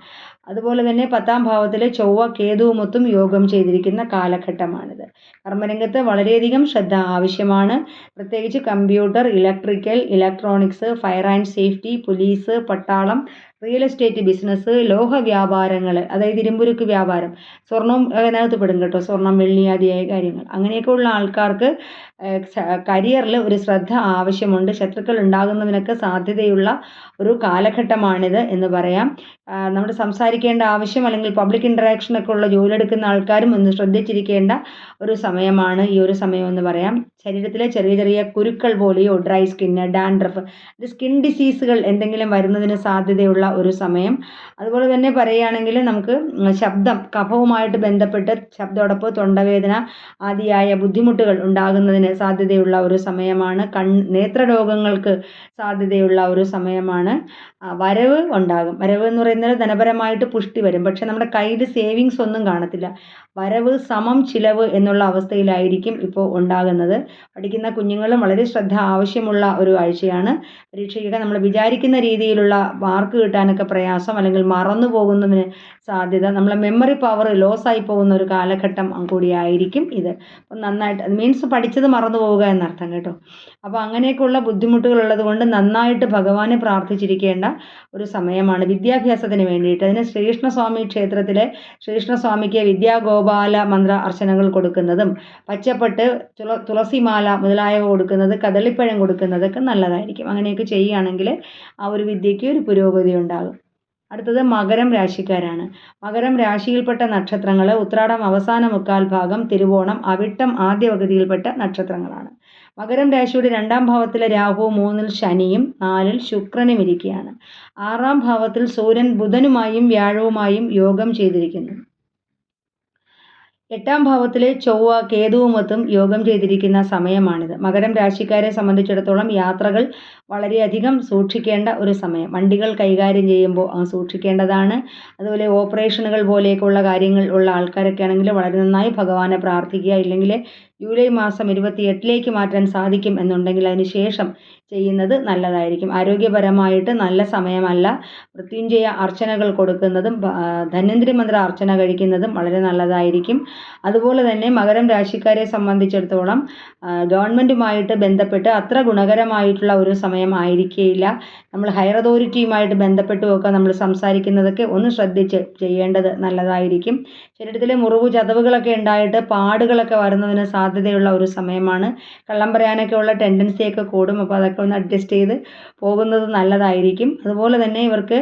അതുപോലെ തന്നെ 10-ാം ഭാവത്തിൽ ചൊവ്വ കേതുവുമൊത്തും യോഗം ചെയ്തിരിക്കുന്ന കാലഘട്ടമാണിത്. കർമ്മരംഗത്ത് വളരെയധികം ശ്രദ്ധ ആവശ്യമാണ്. പ്രത്യേകിച്ച് computer, electrical, electronics, fire and safety, police, പട്ടാളം, റിയൽ എസ്റ്റേറ്റ് ബിസിനസ്, ലോഹ വ്യാപാരങ്ങൾ, അതായത് ഇരുമ്പുരുക്ക് വ്യാപാരം, സ്വർണം അതിനകത്ത് പെടും കേട്ടോ, സ്വർണം, വെള്ളി ആദിയായ കാര്യങ്ങൾ. അങ്ങനെയൊക്കെ ഉള്ള ആൾക്കാർക്ക് കരിയറിൽ ഒരു ശ്രദ്ധ ആവശ്യമുണ്ട്. ശത്രുക്കൾ ഉണ്ടാകുന്നതിനൊക്കെ സാധ്യതയുള്ള ഒരു കാലഘട്ടമാണിത് എന്ന് പറയാം. നമ്മൾ സംസാരിക്കേണ്ട ആവശ്യം, അല്ലെങ്കിൽ പബ്ലിക് ഇൻറ്ററാക്ഷനൊക്കെ ഉള്ള ജോലി എടുക്കുന്ന ആൾക്കാരും ഒന്ന് ശ്രദ്ധിച്ചിരിക്കേണ്ട ഒരു സമയമാണ് ഈ ഒരു സമയം എന്ന് പറയാം. ശരീരത്തിലെ ചെറിയ ചെറിയ കുരുക്കൾ പോലെയോ, ഡ്രൈ സ്കിന്ന്, ഡാൻഡ്രഫ്, സ്കിൻ ഡിസീസുകൾ എന്തെങ്കിലും വരുന്നതിന് സാധ്യതയുള്ള ഒരു സമയം. അതുപോലെ തന്നെ പറയുകയാണെങ്കിൽ നമുക്ക് ശബ്ദം, കഫവുമായിട്ട് ബന്ധപ്പെട്ട് ശബ്ദോടൊപ്പ് തൊണ്ടവേദന ആദിയായ ബുദ്ധിമുട്ടുകൾ ഉണ്ടാകുന്നതിന് സാധ്യതയുള്ള ഒരു സമയമാണ്. നേത്രരോഗങ്ങൾക്ക് സാധ്യതയുള്ള ഒരു സമയമാണ്. വരവ് ഉണ്ടാകും. വരവ് എന്ന് പറയുന്നത് ധനപരമായിട്ട് പുഷ്ടി വരും. പക്ഷെ നമ്മുടെ കയ്യിൽ സേവിങ്സ് ഒന്നും കാണത്തില്ല. വരവ് സമം ചിലവ് എന്നുള്ള അവസ്ഥയിലായിരിക്കും ഇപ്പോൾ ഉണ്ടാകുന്നത്. പഠിക്കുന്ന കുഞ്ഞുങ്ങളും വളരെ ശ്രദ്ധ ആവശ്യമുള്ള ഒരു ആഴ്ചയാണ്. പരീക്ഷയ്ക്കൊക്കെ നമ്മൾ വിചാരിക്കുന്ന രീതിയിലുള്ള മാർക്ക് കിട്ടാനൊക്കെ പ്രയാസം, അല്ലെങ്കിൽ മറന്നു പോകുന്നതിന് സാധ്യത, നമ്മളെ മെമ്മറി പവർ ലോസ് ആയി പോകുന്ന ഒരു കാലഘട്ടം കൂടിയായിരിക്കും ഇത്. അപ്പം നന്നായിട്ട്, മീൻസ് പഠിച്ചത് മറന്നു പോവുക എന്നർത്ഥം കേട്ടോ. അപ്പോൾ അങ്ങനെയൊക്കെയുള്ള ബുദ്ധിമുട്ടുകൾ ഉള്ളത് കൊണ്ട് നന്നായിട്ട് ഭഗവാനെ പ്രാർത്ഥിച്ചിരിക്കേണ്ട ഒരു സമയമാണ് വിദ്യാഭ്യാസത്തിന് വേണ്ടിയിട്ട്. അതിന് ശ്രീകൃഷ്ണസ്വാമി ക്ഷേത്രത്തിലെ ശ്രീകൃഷ്ണസ്വാമിക്ക് വിദ്യാഗോപാല മന്ത്ര അർച്ചനകൾ കൊടുക്കുന്നതും, പച്ചപ്പട്ട്, തുളസിമാല മുതലായവ കൊടുക്കുന്നത്, കദളിപ്പഴം കൊടുക്കുന്നതൊക്കെ നല്ലതായിരിക്കും. അങ്ങനെയൊക്കെ ചെയ്യുകയാണെങ്കിൽ ആ ഒരു വിദ്യയ്ക്ക് ഒരു പുരോഗതി ഉണ്ടാകും. അടുത്തത് മകരം രാശിക്കാരാണ്. മകരം രാശിയിൽപ്പെട്ട നക്ഷത്രങ്ങൾ ഉത്രാടം അവസാന മുക്കാൽ ഭാഗം, തിരുവോണം, അവിട്ടം ആദ്യ പകുതിയിൽപ്പെട്ട നക്ഷത്രങ്ങളാണ്. മകരം രാശിയുടെ 2-ാം ഭാവത്തിലെ രാഹു 3-ൽ ശനിയും 4-ൽ ശുക്രനും ഇരിക്കുകയാണ്. 6-ാം ഭാവത്തിൽ സൂര്യൻ ബുധനുമായും വ്യാഴവുമായും യോഗം ചെയ്തിരിക്കുന്നു. 8-ാം ഭാവത്തിലെ ചൊവ്വ കേതുവുമൊത്തും യോഗം ചെയ്തിരിക്കുന്ന സമയമാണിത്. മകരം രാശിക്കാരെ സംബന്ധിച്ചിടത്തോളം യാത്രകൾ വളരെയധികം സൂക്ഷിക്കേണ്ട ഒരു സമയം. വണ്ടികൾ കൈകാര്യം ചെയ്യുമ്പോൾ സൂക്ഷിക്കേണ്ടതാണ്. അതുപോലെ ഓപ്പറേഷനുകൾ പോലെയൊക്കെയുള്ള കാര്യങ്ങൾ ഉള്ള ആൾക്കാരൊക്കെ ആണെങ്കിൽ വളരെ നന്നായി ഭഗവാനെ പ്രാർത്ഥിക്കുക. ഇല്ലെങ്കിൽ ജൂലൈ മാസം 28ലേക്ക് മാറ്റാൻ സാധിക്കും എന്നുണ്ടെങ്കിൽ അതിന് ശേഷം ചെയ്യുന്നത് നല്ലതായിരിക്കും. ആരോഗ്യപരമായിട്ട് നല്ല സമയമല്ല. മൃത്യുഞ്ജയ അർച്ചനകൾ കൊടുക്കുന്നതും ധന്വന്തരി മന്ത്ര അർച്ചന കഴിക്കുന്നതും വളരെ നല്ലതായിരിക്കും. അതുപോലെ തന്നെ മകരം രാശിക്കാരെ സംബന്ധിച്ചിടത്തോളം ഗവൺമെൻറ്റുമായിട്ട് ബന്ധപ്പെട്ട് അത്ര ഗുണകരമായിട്ടുള്ള ഒരു സമയം ആയിരിക്കുകയില്ല. നമ്മൾ ഹയർ അതോറിറ്റിയുമായിട്ട് ബന്ധപ്പെട്ടുമൊക്കെ നമ്മൾ സംസാരിക്കുന്നതൊക്കെ ഒന്ന് ശ്രദ്ധിച്ച് ചെയ്യേണ്ടത് നല്ലതായിരിക്കും. ശരീരത്തിലെ മുറിവ് ചതവുകളൊക്കെ ഉണ്ടായിട്ട് പാടുകളൊക്കെ വരുന്നതിന് സാധ്യതയുള്ള ഒരു സമയമാണ്. കള്ളം പറയാനൊക്കെ ഉള്ള ടെൻഡൻസിയൊക്കെ കൂടും. അപ്പോൾ അതൊക്കെ ഒന്ന് അഡ്ജസ്റ്റ് ചെയ്ത് പോകുന്നത് നല്ലതായിരിക്കും. അതുപോലെ തന്നെ ഇവർക്ക്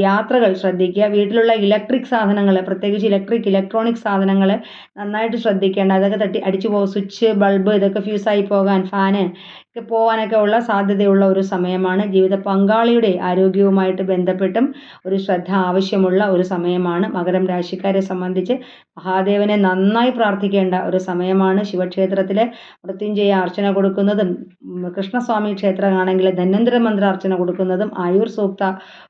യാത്രകൾ ശ്രദ്ധിക്കുക. വീട്ടിലുള്ള ഇലക്ട്രിക് സാധനങ്ങൾ, പ്രത്യേകിച്ച് ഇലക്ട്രോണിക് സാധനങ്ങൾ നന്നായിട്ട് ശ്രദ്ധിക്കേണ്ട. അതൊക്കെ അടിച്ചു പോകും. സ്വിച്ച്, ബൾബ് ഇതൊക്കെ ഫ്യൂസായി പോകാൻ, ഫാന് ഒക്കെ പോകാനൊക്കെ ഉള്ള സാധ്യതയുള്ള ഒരു സമയമാണ്. ജീവിത പങ്കാളിയുടെ ആരോഗ്യവുമായിട്ട് ബന്ധപ്പെട്ടും ഒരു ശ്രദ്ധ ആവശ്യമുള്ള ഒരു സമയമാണ്. മകരം രാശിക്കാരെ സംബന്ധിച്ച് മഹാദേവനെ നന്നായി പ്രാർത്ഥിക്കേണ്ട ഒരു സമയമാണ്. ശിവക്ഷേത്രത്തിലെ മൃത്യുഞ്ജയ അർച്ചന കൊടുക്കുന്നതും, കൃഷ്ണസ്വാമി ക്ഷേത്രമാണെങ്കിൽ ധന്വന്തരി മന്ത്ര അർച്ചന കൊടുക്കുന്നതും, ആയുർ സൂക്ത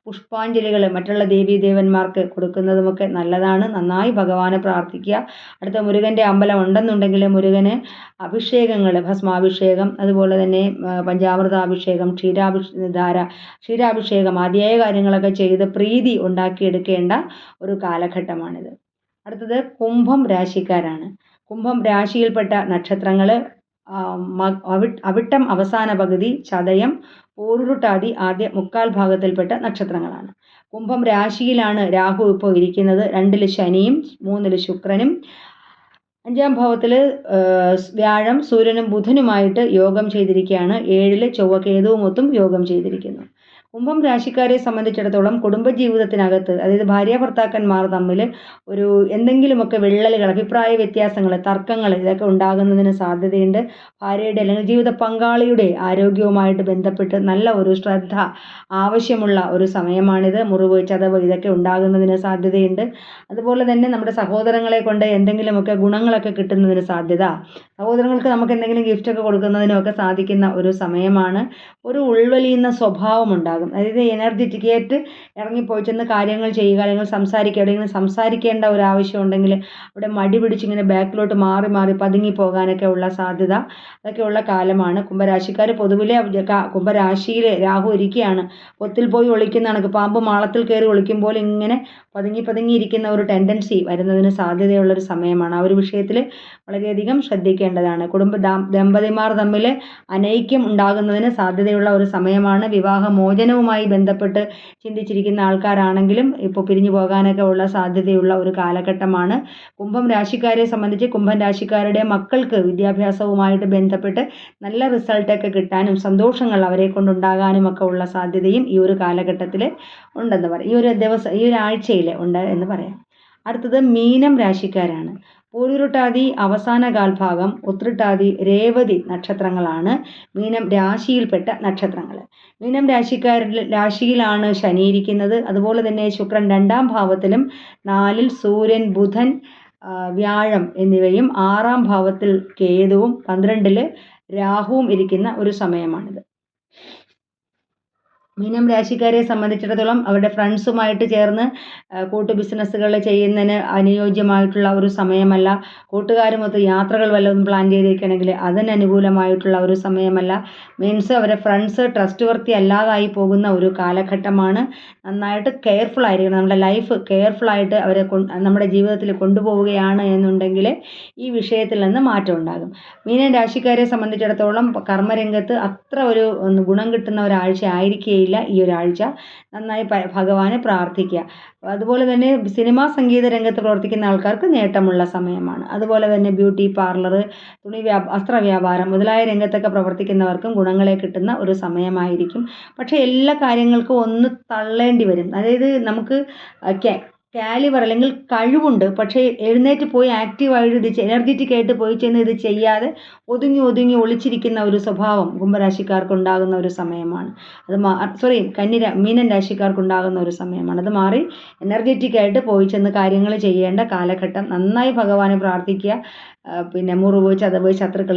പുഷ്പാഞ്ജലികൾ മറ്റുള്ള ദേവീദേവന്മാർക്ക് കൊടുക്കുന്നതുമൊക്കെ നല്ലതാണ്. നന്നായി ഭഗവാനെ പ്രാർത്ഥിക്കുക. അടുത്ത മുരുകൻ്റെ അമ്പലം ഉണ്ടെന്നുണ്ടെങ്കിൽ മുരുകന് അഭിഷേകങ്ങൾ, ഭസ്മാഭിഷേകം, അതുപോലെ തന്നെ പഞ്ചാമൃതാഭിഷേകം, ക്ഷീരാഭിഷേകം ആദ്യായ കാര്യങ്ങളൊക്കെ ചെയ്ത് പ്രീതി ഉണ്ടാക്കിയെടുക്കേണ്ട ഒരു കാലഘട്ടമാണിത്. അടുത്തത് കുംഭം രാശിക്കാരാണ്. കുംഭം രാശിയിൽപ്പെട്ട നക്ഷത്രങ്ങൾ അവിട്ടം അവസാന പകുതി, ചതയം, പൂരുരുട്ടാതി ആദ്യ മുക്കാൽ ഭാഗത്തിൽപ്പെട്ട നക്ഷത്രങ്ങളാണ്. കുംഭം രാശിയിലാണ് രാഹു ഇപ്പോൾ ഇരിക്കുന്നത്. 2-ൽ ശനിയും 3-ൽ ശുക്രനും 5-ാം ഭാവത്തിൽ വ്യാഴം സൂര്യനും ബുധനുമായിട്ട് യോഗം ചെയ്തിരിക്കുകയാണ്. 7-ൽ ചൊവ്വ കേതുവുമൊത്തും യോഗം ചെയ്തിരിക്കുന്നു. കുംഭം രാശിക്കാരെ സംബന്ധിച്ചിടത്തോളം കുടുംബജീവിതത്തിനകത്ത്, അതായത് ഭാര്യ ഭർത്താക്കന്മാർ തമ്മിൽ ഒരു എന്തെങ്കിലുമൊക്കെ വിള്ളലുകൾ, അഭിപ്രായ വ്യത്യാസങ്ങൾ, തർക്കങ്ങൾ ഇതൊക്കെ ഉണ്ടാകുന്നതിന് സാധ്യതയുണ്ട്. ഭാര്യയുടെ അല്ലെങ്കിൽ ജീവിത പങ്കാളിയുടെ ആരോഗ്യവുമായിട്ട് ബന്ധപ്പെട്ട് നല്ല ഒരു ശ്രദ്ധ ആവശ്യമുള്ള ഒരു സമയമാണിത്. മുറിവ്, ചതവ് ഇതൊക്കെ ഉണ്ടാകുന്നതിന് സാധ്യതയുണ്ട്. അതുപോലെ തന്നെ നമ്മുടെ സഹോദരങ്ങളെ കൊണ്ട് എന്തെങ്കിലുമൊക്കെ ഗുണങ്ങളൊക്കെ കിട്ടുന്നതിന് സാധ്യത, സഹോദരങ്ങൾക്ക് നമുക്ക് എന്തെങ്കിലും ഗിഫ്റ്റൊക്കെ കൊടുക്കുന്നതിനൊക്കെ സാധിക്കുന്ന ഒരു സമയമാണ്. ഒരു ഉൾവലിയുന്ന സ്വഭാവം ഉണ്ടാകും. അതായത് എനർജറ്റിക് ആയിട്ട് ഇറങ്ങിപ്പോയി ചെന്ന് കാര്യങ്ങൾ ചെയ്യുക, അല്ലെങ്കിൽ സംസാരിക്കുക, എവിടെയെങ്കിലും സംസാരിക്കേണ്ട ഒരു ആവശ്യം ഉണ്ടെങ്കിൽ അവിടെ മടി പിടിച്ചിങ്ങനെ ബാക്കിലോട്ട് മാറി മാറി പതുങ്ങി പോകാനൊക്കെ ഉള്ള സാധ്യത, അതൊക്കെയുള്ള കാലമാണ്. കുംഭരാശിക്കാർ പൊതുവിലെ കുംഭരാശിയിൽ രാഹു ഇരിക്കുകയാണ്. പൊത്തിൽ പോയി ഒളിക്കുന്നതാണ്, പാമ്പ് മാളത്തിൽ കയറി ഒളിക്കുമ്പോൾ ഇങ്ങനെ പതുങ്ങിയിരിക്കുന്ന ഒരു ടെൻഡൻസി വരുന്നതിന് സാധ്യതയുള്ളൊരു സമയമാണ്. ആ ഒരു വിഷയത്തിൽ വളരെയധികം ശ്രദ്ധിക്കേണ്ടതാണ്. ദമ്പതിമാർ തമ്മിൽ അനൈക്യം ഉണ്ടാകുന്നതിന് സാധ്യതയുള്ള ഒരു സമയമാണ്. വിവാഹമോചനവുമായി ബന്ധപ്പെട്ട് ചിന്തിച്ചിരിക്കുന്ന ആൾക്കാരാണെങ്കിലും ഇപ്പോൾ പിരിഞ്ഞു പോകാനൊക്കെ ഉള്ള സാധ്യതയുള്ള ഒരു കാലഘട്ടമാണ്. കുംഭം രാശിക്കാരെ സംബന്ധിച്ച് കുംഭം രാശിക്കാരുടെ മക്കൾക്ക് വിദ്യാഭ്യാസവുമായിട്ട് ബന്ധപ്പെട്ട് നല്ല റിസൾട്ടൊക്കെ കിട്ടാനും സന്തോഷങ്ങൾ അവരെ കൊണ്ടുണ്ടാകാനും ഒക്കെ ഉള്ള സാധ്യതയും ഈ ഒരു കാലഘട്ടത്തിൽ ഉണ്ടെന്ന് പറയാം. ഈ ഒരു ആഴ്ചയിൽ ഉണ്ട് എന്ന് പറയാം. അടുത്തത് മീനം രാശിക്കാരാണ്. പൂരുരുട്ടാതി അവസാന കാൽഭാഗം, ഉത്രട്ടാതി, രേവതി നക്ഷത്രങ്ങളാണ് മീനം രാശിയിൽപ്പെട്ട നക്ഷത്രങ്ങൾ. മീനം രാശിയിലാണ് ശനി ഇരിക്കുന്നത്. അതുപോലെ തന്നെ ശുക്രൻ 2-ാം ഭാവത്തിലും 4-ൽ സൂര്യൻ, ബുധൻ, വ്യാഴം എന്നിവയും 6-ാം ഭാവത്തിൽ കേതുവും 12-ൽ രാഹുവും ഇരിക്കുന്ന ഒരു സമയമാണിത്. മീനം രാശിക്കാരെ സംബന്ധിച്ചിടത്തോളം അവരുടെ ഫ്രണ്ട്സുമായിട്ട് ചേർന്ന് കൂട്ടു ബിസിനസ്സുകൾ ചെയ്യുന്നതിന് അനുയോജ്യമായിട്ടുള്ള ഒരു സമയമല്ല. കൂട്ടുകാരുമൊത്ത് യാത്രകൾ വല്ലതും പ്ലാൻ ചെയ്തിരിക്കണമെങ്കിൽ അതിന് അനുകൂലമായിട്ടുള്ള ഒരു സമയമല്ല. മീൻസ് അവരുടെ ഫ്രണ്ട്സ് ട്രസ്റ്റ് വർത്തി അല്ലാതായി പോകുന്ന ഒരു കാലഘട്ടമാണ്. നന്നായിട്ട് കെയർഫുൾ ആയിരിക്കണം. നമ്മുടെ ലൈഫ് കെയർഫുള്ളായിട്ട് അവരെ നമ്മുടെ ജീവിതത്തിൽ കൊണ്ടുപോവുകയാണ് എന്നുണ്ടെങ്കിൽ ഈ വിഷയത്തിൽ നിന്ന് മാറ്റം ഉണ്ടാകും. മീനം രാശിക്കാരെ സംബന്ധിച്ചിടത്തോളം കർമ്മരംഗത്ത് അത്ര ഒരു ഗുണം കിട്ടുന്ന ഒരാഴ്ച ആയിരിക്കുകയില്ല ഈ ഒരാഴ്ച. നന്നായി ഭഗവാനെ പ്രാർത്ഥിക്കുക. അതുപോലെ തന്നെ സിനിമാ സംഗീത രംഗത്ത് പ്രവർത്തിക്കുന്ന ആൾക്കാർക്ക് നേട്ടമുള്ള സമയമാണ്. അതുപോലെ തന്നെ ബ്യൂട്ടി പാർലർ, വസ്ത്രവ്യാപാരം മുതലായ രംഗത്തൊക്കെ പ്രവർത്തിക്കുന്നവർക്കും ഗുണങ്ങളെ കിട്ടുന്ന ഒരു സമയമായിരിക്കും. പക്ഷേ എല്ലാ കാര്യങ്ങൾക്കും ഒന്ന് തള്ളേണ്ടി വരും. അതായത് നമുക്ക് കാലിബർ അല്ലെങ്കിൽ കഴിവുണ്ട്, പക്ഷേ എഴുന്നേറ്റ് പോയി ആക്റ്റീവായിട്ട് ഇത് എനർജറ്റിക് ആയിട്ട് പോയി ചെന്ന് ഇത് ചെയ്യാതെ ഒതുങ്ങി ഒളിച്ചിരിക്കുന്ന ഒരു സ്വഭാവം കുംഭരാശിക്കാർക്ക് ഉണ്ടാകുന്ന ഒരു സമയമാണ്. മീനൻ രാശിക്കാർക്ക് ഉണ്ടാകുന്ന ഒരു സമയമാണ്. അത് മാറി എനർജറ്റിക് ആയിട്ട് പോയി ചെന്ന് കാര്യങ്ങൾ ചെയ്യേണ്ട കാലഘട്ടം. നന്നായി ഭഗവാനെ പ്രാർത്ഥിക്കുക. പിന്നെ മുറിവ്, ചതവ്, ശത്രുക്കൾ,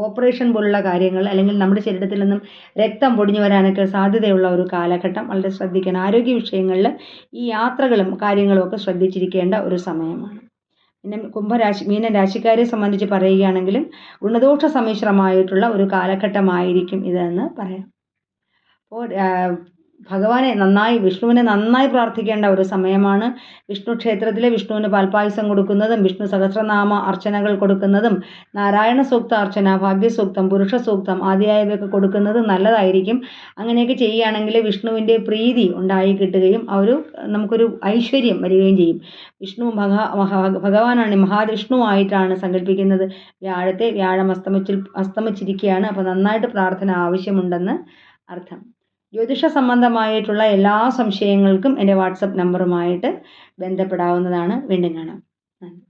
ഓപ്പറേഷൻ പോലുള്ള കാര്യങ്ങൾ, അല്ലെങ്കിൽ നമ്മുടെ ശരീരത്തിൽ നിന്നും രക്തം പൊടിഞ്ഞു വരാനൊക്കെ സാധ്യതയുള്ള ഒരു കാലഘട്ടം. വളരെ ശ്രദ്ധിക്കണം. ആരോഗ്യ വിഷയങ്ങളിൽ ഈ യാത്രകളും കാര്യങ്ങളും ഒക്കെ ശ്രദ്ധിച്ചിരിക്കേണ്ട ഒരു സമയമാണ്. പിന്നെ മീനൻ രാശിക്കാരെ സംബന്ധിച്ച് പറയുകയാണെങ്കിലും ഗുണദോഷ സമ്മിശ്രമായിട്ടുള്ള ഒരു കാലഘട്ടമായിരിക്കും ഇതെന്ന് പറയാം. അപ്പോൾ വിഷ്ണുവിനെ നന്നായി പ്രാർത്ഥിക്കേണ്ട ഒരു സമയമാണ്. വിഷ്ണു ക്ഷേത്രത്തിലെ വിഷ്ണുവിന് പാൽപ്പായസം കൊടുക്കുന്നതും വിഷ്ണു സഹസ്രനാമ അർച്ചനകൾ കൊടുക്കുന്നതും നാരായണ സൂക്ത അർച്ചന, ഭാഗ്യസൂക്തം, പുരുഷ സൂക്തം ആദ്യമായവയൊക്കെ കൊടുക്കുന്നത് നല്ലതായിരിക്കും. അങ്ങനെയൊക്കെ ചെയ്യുകയാണെങ്കിൽ വിഷ്ണുവിൻ്റെ പ്രീതി ഉണ്ടായി കിട്ടുകയും നമുക്കൊരു ഐശ്വര്യം വരികയും ചെയ്യും. വിഷ്ണു ഭഗവാനാണ്, മഹാവിഷ്ണുവായിട്ടാണ് സങ്കല്പിക്കുന്നത്. വ്യാഴം അസ്തമിച്ചിരിക്കുകയാണ്. അപ്പോൾ നന്നായിട്ട് പ്രാർത്ഥന ആവശ്യമുണ്ടെന്ന് അർത്ഥം. ജ്യോതിഷ സംബന്ധമായിട്ടുള്ള എല്ലാ സംശയങ്ങൾക്കും എൻ്റെ വാട്സപ്പ് നമ്പറുമായിട്ട് ബന്ധപ്പെടാവുന്നതാണ്. വീണ്ടും കാണാം. നന്ദി.